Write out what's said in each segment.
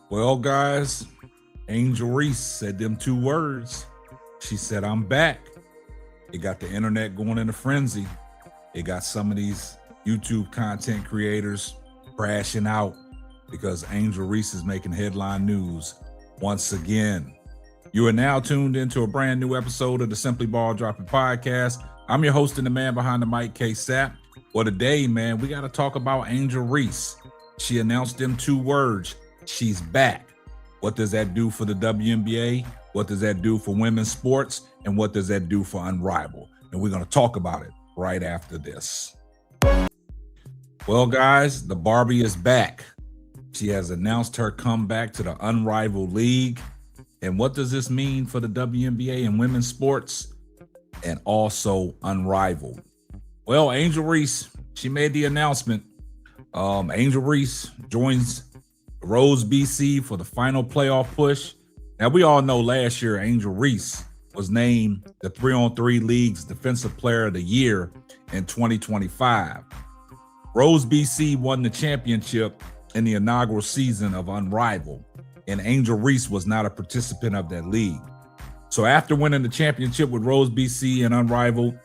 Well, guys, Angel Reese said them two words. She said, I'm back. It got the internet going in a frenzy. It got some of these YouTube content creators crashing out because Angel Reese is making headline news once again. You are now tuned into a brand new episode of the Simply Ball Dropping Podcast. I'm your host and the man behind the mic, K-Sap. Well, today, man, we got to talk about Angel Reese. She announced them two words. She's back. What does that do for the WNBA? What does that do for women's sports? And what does that do for Unrivaled? And we're going to talk about it right after this. Well, guys, the Barbie is back. She has announced her comeback to the Unrivaled League. And what does this mean for the WNBA and women's sports? And also Unrivaled. Well, Angel Reese, she made the announcement. Angel Reese joins Rose BC for the final playoff push. Now, we all know last year Angel Reese was named the 3-on-3 League's Defensive Player of the Year in 2025. Rose BC won the championship in the inaugural season of Unrivaled, and Angel Reese was not a participant of that league. So after winning the championship with Rose BC and Unrivaled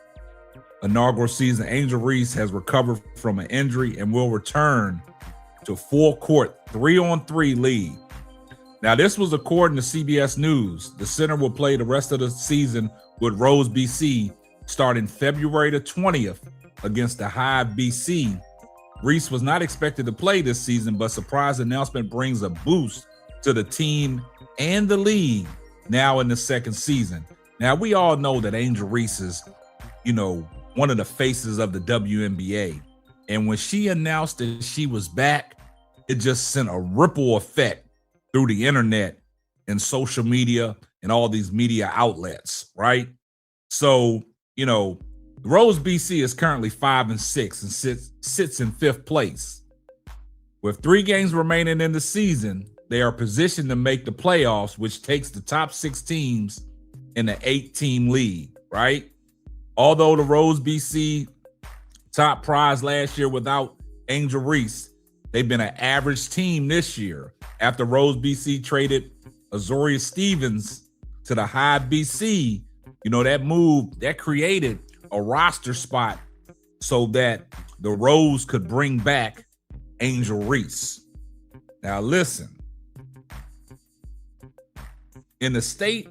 inaugural season, Angel Reese has recovered from an injury and will return to full-court 3-on-3 league. Now, this was according to CBS News. The center will play the rest of the season with Rose BC starting February the 20th against the Hive BC. Reese was not expected to play this season, but surprise announcement brings a boost to the team and the league now in the second season. Now, we all know that Angel Reese is, one of the faces of the WNBA. And when she announced that she was back, it just sent a ripple effect through the internet and social media and all these media outlets, right? So, Rose BC is currently 5-6 and sits in 5th place. With 3 games remaining in the season, they are positioned to make the playoffs, which takes the top 6 teams in the 8-team league, right? Although the Rose BC top prize last year without Angel Reese, they've been an average team this year. After Rose BC traded Azoria Stevens to the Hive BC, that move, that created a roster spot so that the Rose could bring back Angel Reese. Now listen, in the state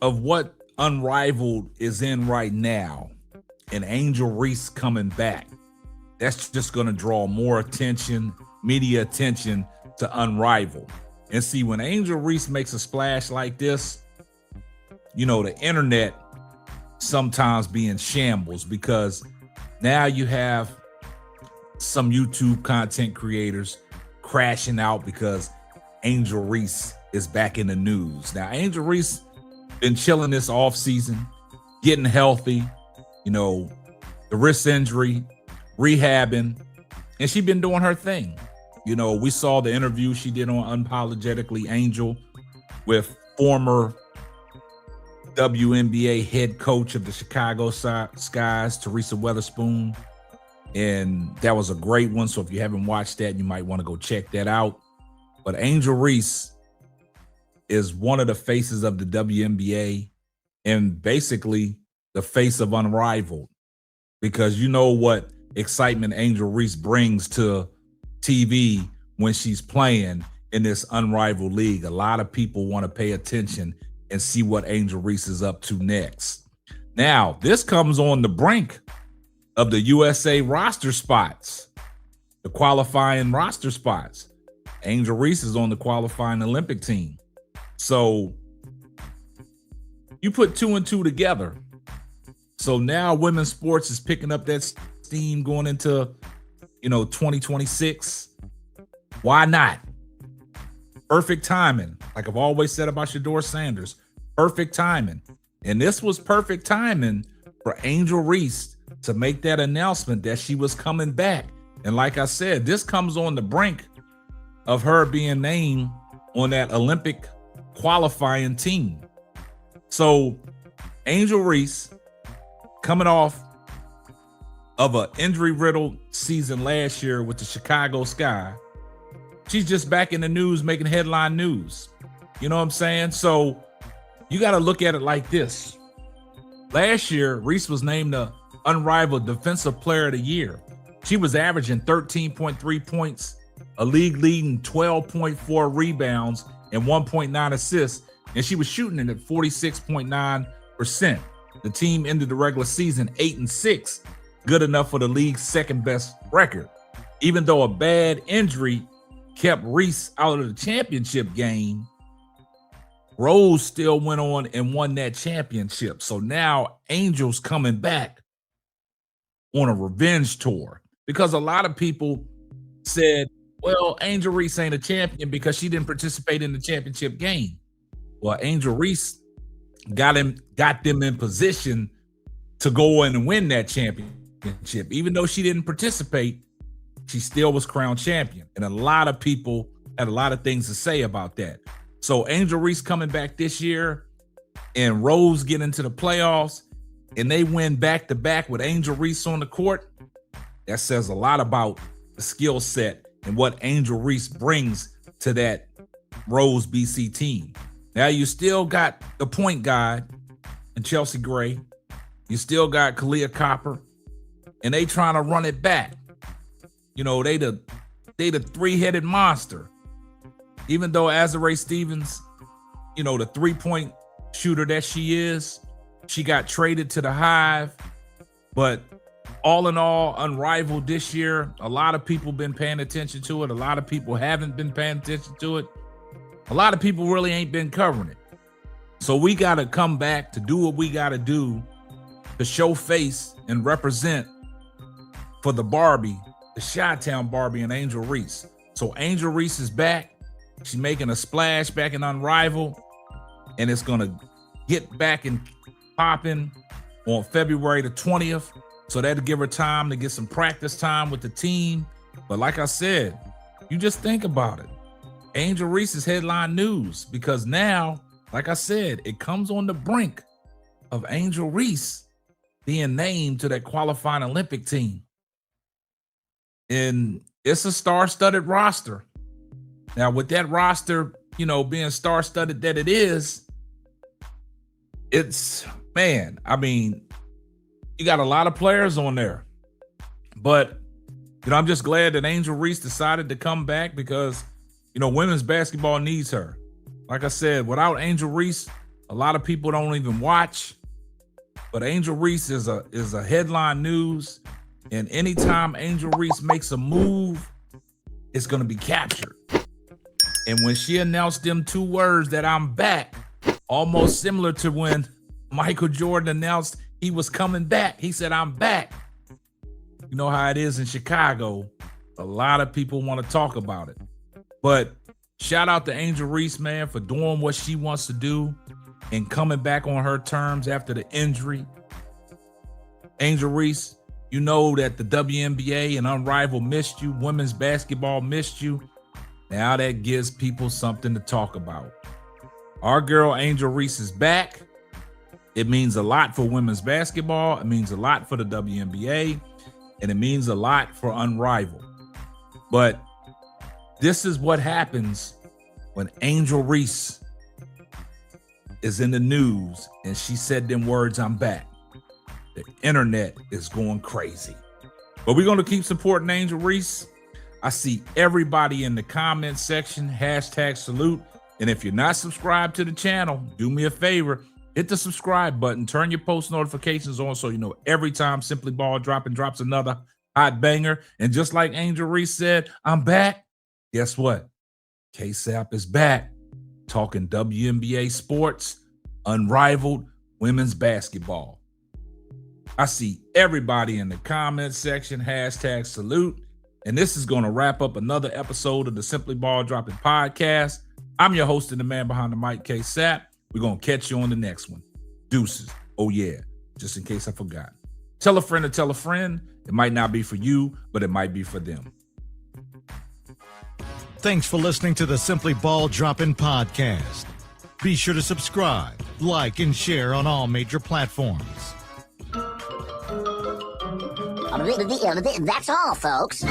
of what Unrivaled is in right now, and Angel Reese coming back, that's just going to draw more attention, media attention to Unrivaled. And see, when Angel Reese makes a splash like this, the internet sometimes be in shambles because now you have some YouTube content creators crashing out because Angel Reese is back in the news. Now, Angel Reese been chilling this off season, getting healthy, the wrist injury, rehabbing, and she been doing her thing. We saw the interview she did on Unapologetically Angel with former WNBA head coach of the Chicago Skies, Teresa Weatherspoon. And that was a great one. So if you haven't watched that, you might want to go check that out. But Angel Reese is one of the faces of the WNBA and basically the face of Unrivaled, because you know what excitement Angel Reese brings to TV when she's playing in this Unrivaled league. A lot of people want to pay attention and see what Angel Reese is up to next. Now, this comes on the brink of the USA roster spots, the qualifying roster spots. Angel Reese is on the qualifying Olympic team. So you put 2 and 2 together. So now women's sports is picking up that steam going into, 2026. Why not? Perfect timing. Like I've always said about Shedeur Sanders, perfect timing. And this was perfect timing for Angel Reese to make that announcement that she was coming back. And like I said, this comes on the brink of her being named on that Olympic qualifying team. So Angel Reese, coming off of an injury-riddled season last year with the Chicago Sky, she's just back in the news, making headline news. You know what I'm saying? So you got to look at it like this. Last year, Reese was named the Unrivaled Defensive Player of the Year. She was averaging 13.3 points, a league-leading 12.4 rebounds, and 1.9 assists, and she was shooting it at 46.9%. The team ended the regular season 8-6, good enough for the league's second-best record. Even though a bad injury kept Reese out of the championship game, Rose still went on and won that championship. So now Angel's coming back on a revenge tour, because a lot of people said, well, Angel Reese ain't a champion because she didn't participate in the championship game. Well, Angel Reese got them in position to go in and win that championship. Even though she didn't participate, she still was crowned champion. And a lot of people had a lot of things to say about that. So Angel Reese coming back this year and Rose get into the playoffs and they win back-to-back with Angel Reese on the court, that says a lot about the skill set and what Angel Reese brings to that Rose BC team. Now you still got the point guard and Chelsea Gray. You still got Kalia Copper, and they trying to run it back. You know, they the three-headed monster. Even though Azurá Stevens, you know, the three-point shooter that she is, she got traded to the Hive. But all in all, Unrivaled this year, a lot of people been paying attention to it. A lot of people haven't been paying attention to it. A lot of people really ain't been covering it. So we got to come back to do what we got to do to show face and represent for the Barbie, the Chi-Town Barbie and Angel Reese. So Angel Reese is back. She's making a splash back in Unrivaled, and it's going to get back and popping on February the 20th. So that'll give her time to get some practice time with the team. But like I said, you just think about it. Angel Reese is headline news because now, like I said, it comes on the brink of Angel Reese being named to that qualifying Olympic team. And it's a star-studded roster. Now, with that roster, you know, being star-studded that it is, it's, man, I mean, you got a lot of players on there. But, you know, I'm just glad that Angel Reese decided to come back because, you know, women's basketball needs her. Like I said, without Angel Reese, a lot of people don't even watch. But Angel Reese is a headline news. And anytime Angel Reese makes a move, it's going to be captured. And when she announced them two words that I'm back, almost similar to when Michael Jordan announced he was coming back. He said, I'm back. You know how it is in Chicago. A lot of people want to talk about it. But shout out to Angel Reese, man, for doing what she wants to do and coming back on her terms after the injury. Angel Reese, you know that the WNBA and Unrivaled missed you. Women's basketball missed you. Now that gives people something to talk about. Our girl Angel Reese is back. It means a lot for women's basketball. It means a lot for the WNBA. And it means a lot for Unrivaled. But this is what happens when Angel Reese is in the news and she said them words, I'm back. The internet is going crazy. But we're going to keep supporting Angel Reese. I see everybody in the comment section, #salute. And if you're not subscribed to the channel, do me a favor, hit the subscribe button, turn your post notifications on so you know every time Simply Ball drops another hot banger. And just like Angel Reese said, I'm back. Guess what? K-Sap is back, talking WNBA sports, Unrivaled women's basketball. I see everybody in the comment section, #salute. And this is going to wrap up another episode of the Simply Ball Dropping podcast. I'm your host and the man behind the mic, K-Sap. We're going to catch you on the next one. Deuces. Oh, yeah. Just in case I forgot. Tell a friend to tell a friend. It might not be for you, but it might be for them. Thanks for listening to the Simply Ball Dropping podcast. Be sure to subscribe, like, and share on all major platforms. That's all, folks.